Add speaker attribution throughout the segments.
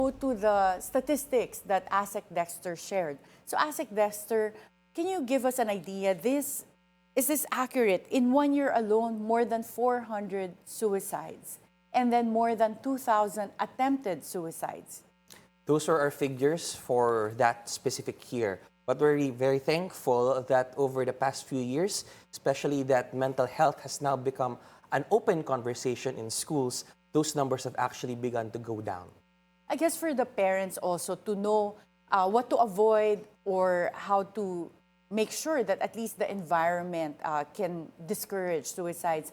Speaker 1: go to the statistics that ASEC Dexter shared. So ASEC Dexter, can you give us an idea? Is this accurate? In 1 year alone, more than 400 suicides, and then more than 2,000 attempted suicides.
Speaker 2: Those are our figures for that specific year. But we're very thankful that over the past few years, especially that mental health has now become an open conversation in schools, those numbers have actually begun to go down.
Speaker 1: I guess for the parents also to know what to avoid or how to make sure that at least the environment can discourage suicides.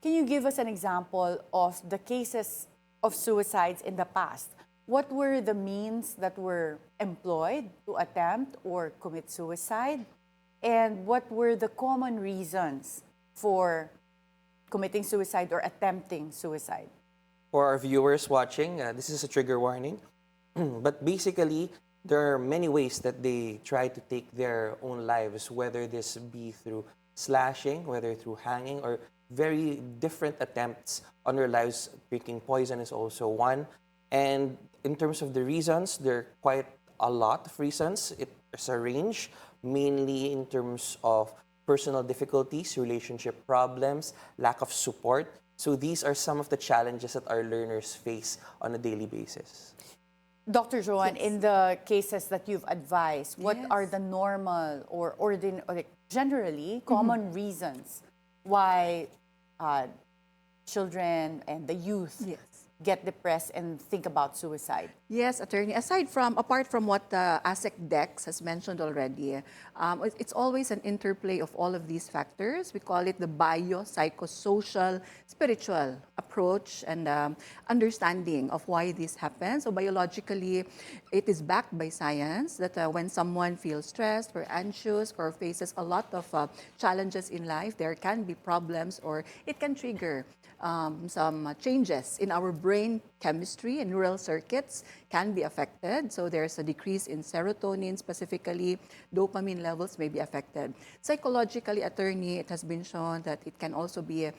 Speaker 1: Can you give us an example of the cases of suicides in the past? What were the means that were employed to attempt or commit suicide? And what were the common reasons for committing suicide or attempting suicide?
Speaker 2: For our viewers watching, this is a trigger warning. But basically, there are many ways that they try to take their own lives, whether this be through slashing, whether through hanging, or very different attempts on their lives. Drinking poison is also one. And in terms of the reasons, there are quite a lot of reasons. It's a range, mainly in terms of personal difficulties, relationship problems, lack of support. So these are some of the challenges that our learners face on a daily basis.
Speaker 1: Dr. Joan,
Speaker 3: Yes.
Speaker 1: in the cases that you've advised, what
Speaker 3: Yes.
Speaker 1: are the normal or generally common reasons why children and the youth
Speaker 3: Yes.
Speaker 1: get depressed and think about suicide?
Speaker 3: Yes, attorney. Apart from what ASEC Dex has mentioned already, it's always an interplay of all of these factors. We call it the bio-psychosocial spiritual approach and understanding of why this happens. So biologically, it is backed by science that when someone feels stressed or anxious or faces a lot of challenges in life, there can be problems or it can trigger some changes in our brain chemistry and neural circuits can be affected. So there's a decrease in serotonin specifically, dopamine levels may be affected. Psychologically, attorney, it has been shown that it can also be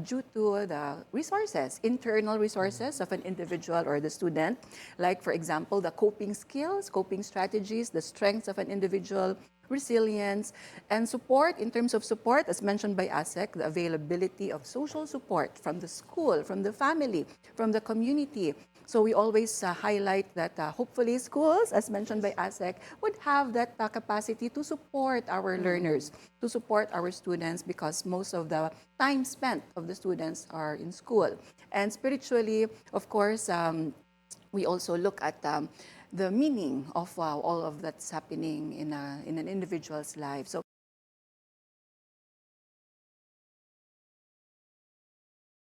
Speaker 3: due to the resources, internal resources of an individual or the student, like for example, the coping skills, coping strategies, the strengths of an individual, resilience, and support. In terms of support, as mentioned by ASEC, the availability of social support from the school, from the family, from the community. So we always highlight that hopefully schools, as mentioned by ASEC, would have that capacity to support our learners, to support our students, because most of the time spent of the students are in school. And spiritually, of course, we also look at the meaning of all of that's happening in an individual's life. So